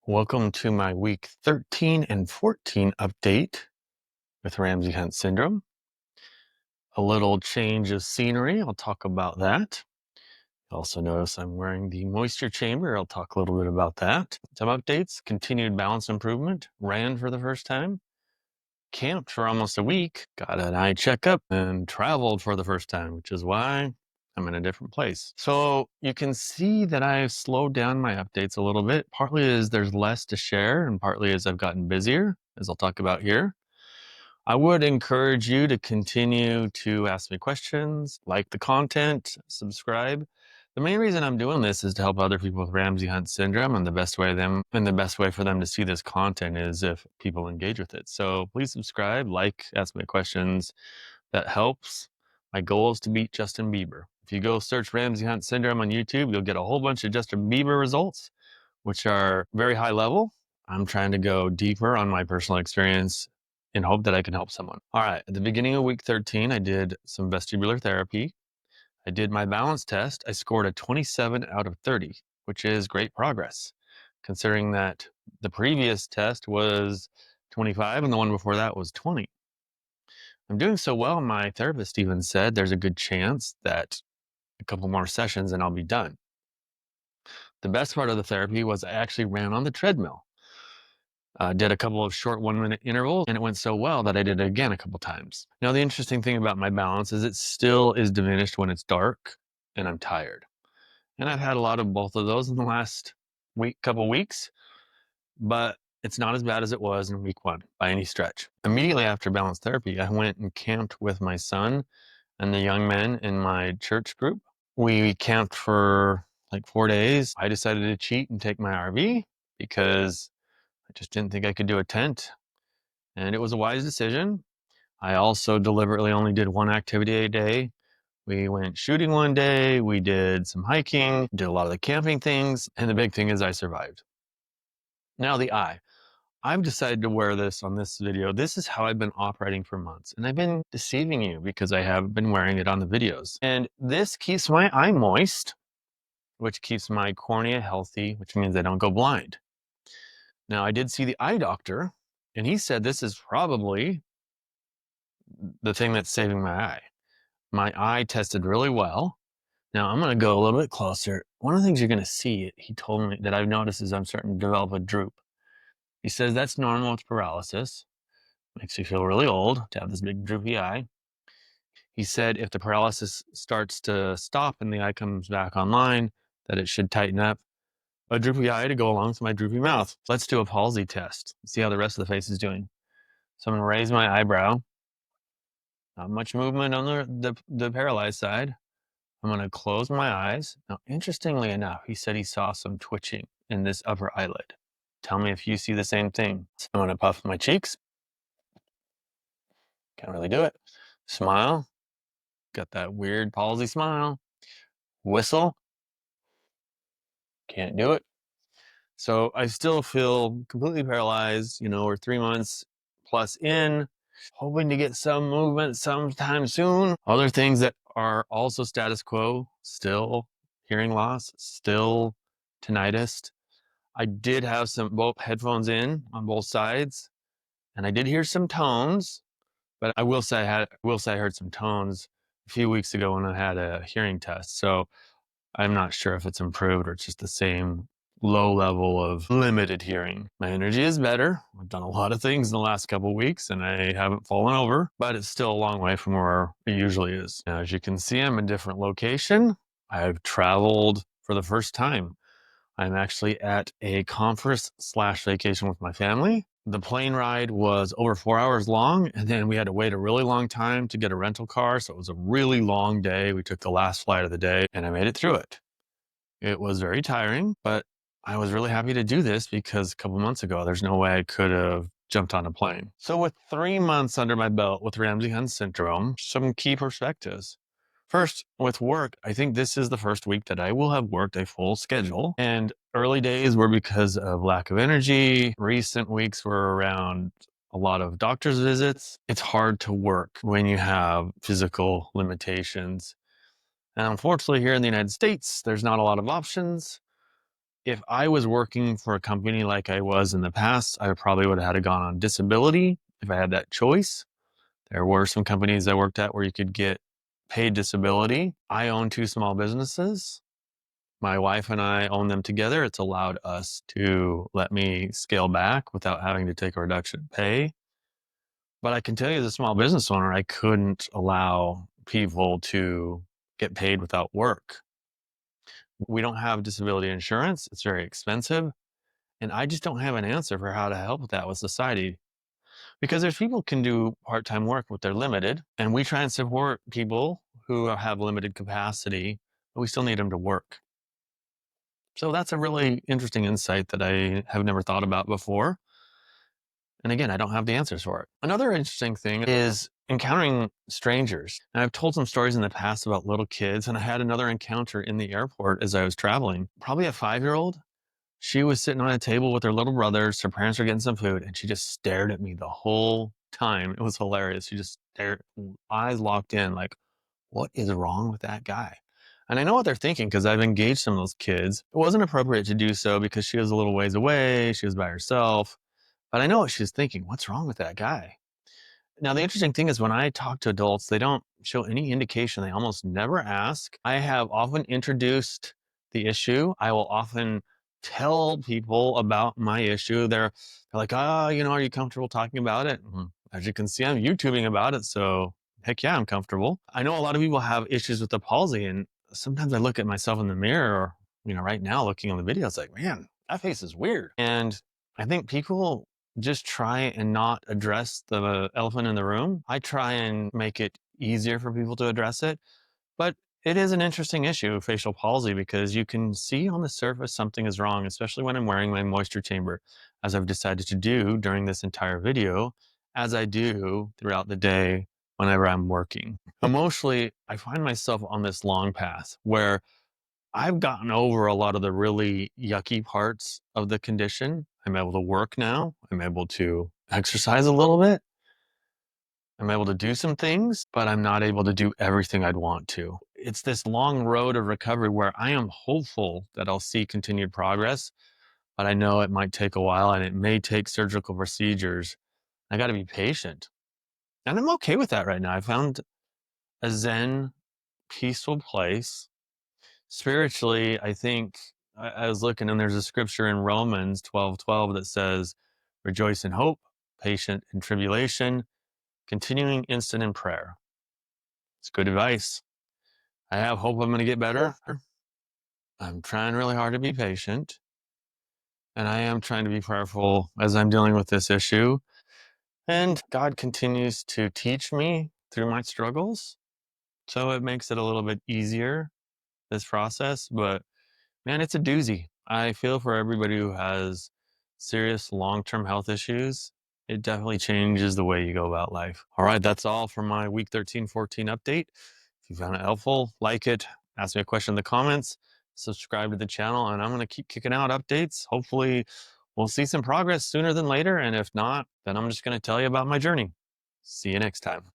Welcome to my week 13 and 14 update with Ramsey Hunt Syndrome. A little change of scenery. I'll talk about that. Also notice I'm wearing the moisture chamber. I'll talk a little bit about that. Some updates, continued balance improvement, ran for the first time, camped for almost a week, got an eye checkup, and traveled for the first time, which is why I'm in a different place. So you can see that I've slowed down my updates a little bit. Partly is there's less to share, and partly is I've gotten busier, as I'll talk about here. I would encourage you to continue to ask me questions, like the content, subscribe. The main reason I'm doing this is to help other people with Ramsay Hunt syndrome, and the best way for them to see this content is if people engage with it. So please subscribe, like, ask me questions. That helps. My goal is to beat Justin Bieber. If you go search Ramsay Hunt Syndrome on YouTube, you'll get a whole bunch of Justin Bieber results, which are very high level. I'm trying to go deeper on my personal experience in hope that I can help someone. All right, at the beginning of week 13, I did some vestibular therapy. I did my balance test. I scored a 27 out of 30, which is great progress, considering that the previous test was 25 and the one before that was 20. I'm doing so well, my therapist even said there's a good chance that a couple more sessions and I'll be done. The best part of the therapy was I actually ran on the treadmill. Did a couple of short 1-minute intervals, and it went so well that I did it again a couple times. Now, the interesting thing about my balance is it still is diminished when it's dark and I'm tired. And I've had a lot of both of those in the last couple weeks, but it's not as bad as it was in week 1 by any stretch. Immediately after balance therapy, I went and camped with my son and the young men in my church group. We camped for like 4 days. I decided to cheat and take my RV because I just didn't think I could do a tent. And it was a wise decision. I also deliberately only did one activity a day. We went shooting one day, we did some hiking, did a lot of the camping things, and the big thing is I survived. Now the eye. I've decided to wear this on this video. This is how I've been operating for months. And I've been deceiving you because I have been wearing it on the videos. And this keeps my eye moist, which keeps my cornea healthy, which means I don't go blind. Now, I did see the eye doctor, and he said this is probably the thing that's saving my eye. My eye tested really well. Now, I'm going to go a little bit closer. One of the things you're going to see, he told me that I've noticed is I'm starting to develop a droop. He says that's normal with paralysis. Makes you feel really old to have this big droopy eye. He said if the paralysis starts to stop and the eye comes back online, that it should tighten up. A droopy eye to go along with my droopy mouth. Let's do a Palsy test. See how the rest of the face is doing. So I'm going to raise my eyebrow. Not much movement on the paralyzed side. I'm going to close my eyes. Now, interestingly enough, he said he saw some twitching in this upper eyelid. Tell me if you see the same thing. So I'm going to puff my cheeks. Can't really do it. Smile. Got that weird palsy smile. Whistle. Can't do it. So I still feel completely paralyzed. We're 3 months plus in, hoping to get some movement sometime soon. Other things that are also status quo, still hearing loss, still tinnitus. I did have both headphones in on both sides, and I did hear some tones, but I will say I heard some tones a few weeks ago when I had a hearing test. So I'm not sure if it's improved or it's just the same low level of limited hearing. My energy is better. I've done a lot of things in the last couple of weeks and I haven't fallen over, but it's still a long way from where it usually is. Now, as you can see, I'm in a different location. I've traveled for the first time. I'm actually at a conference/vacation with my family. The plane ride was over 4 hours long, and then we had to wait a really long time to get a rental car. So it was a really long day. We took the last flight of the day, and I made it through it. It was very tiring, but I was really happy to do this because a couple months ago, there's no way I could have jumped on a plane. So with 3 months under my belt with Ramsay Hunt Syndrome, some key perspectives. First, with work, I think this is the first week that I will have worked a full schedule. And early days were because of lack of energy. Recent weeks were around a lot of doctor's visits. It's hard to work when you have physical limitations. And unfortunately, here in the United States, there's not a lot of options. If I was working for a company like I was in the past, I probably would have had to gone on disability if I had that choice. There were some companies I worked at where you could get paid disability. I own two small businesses. My wife and I own them together. It's allowed us to let me scale back without having to take a reduction in pay. But I can tell you, as a small business owner, I couldn't allow people to get paid without work. We don't have disability insurance. It's very expensive. And I just don't have an answer for how to help with that with society. Because there's people can do part-time work, but they're limited. And we try and support people who have limited capacity, but we still need them to work. So that's a really interesting insight that I have never thought about before. And again, I don't have the answers for it. Another interesting thing is encountering strangers. And I've told some stories in the past about little kids, and I had another encounter in the airport as I was traveling. Probably a 5-year-old. She was sitting on a table with her little brothers. Her parents were getting some food, and she just stared at me the whole time. It was hilarious. She just stared, eyes locked in, like, what is wrong with that guy? And I know what they're thinking because I've engaged some of those kids. It wasn't appropriate to do so because she was a little ways away. She was by herself. But I know what she's thinking. What's wrong with that guy? Now, the interesting thing is when I talk to adults, they don't show any indication. They almost never ask. I have often introduced the issue. I will often tell people about my issue. They're like, oh, are you comfortable talking about it? As you can see, I'm YouTubing about it. So heck yeah, I'm comfortable. I know a lot of people have issues with the palsy. And sometimes I look at myself in the mirror, right now looking on the video, it's like, man, that face is weird. And I think people just try and not address the elephant in the room. I try and make it easier for people to address it. But it is an interesting issue, facial palsy, because you can see on the surface something is wrong, especially when I'm wearing my moisture chamber, as I've decided to do during this entire video, as I do throughout the day whenever I'm working. Emotionally, I find myself on this long path where I've gotten over a lot of the really yucky parts of the condition. I'm able to work now. I'm able to exercise a little bit. I'm able to do some things, but I'm not able to do everything I'd want to. It's this long road of recovery where I am hopeful that I'll see continued progress, but I know it might take a while and it may take surgical procedures. I got to be patient. And I'm okay with that right now. I found a Zen, peaceful place. Spiritually, I think I was looking and there's a scripture in Romans 12:12 that says, rejoice in hope, patient in tribulation, continuing instant in prayer. It's good advice. I have hope I'm going to get better. I'm trying really hard to be patient. And I am trying to be prayerful as I'm dealing with this issue. And God continues to teach me through my struggles. So it makes it a little bit easier, this process. But man, it's a doozy. I feel for everybody who has serious long-term health issues. It definitely changes the way you go about life. All right, that's all for my week 13, 14 update. If you found it helpful, like it, ask me a question in the comments, subscribe to the channel, and I'm going to keep kicking out updates. Hopefully, we'll see some progress sooner than later. And if not, then I'm just going to tell you about my journey. See you next time.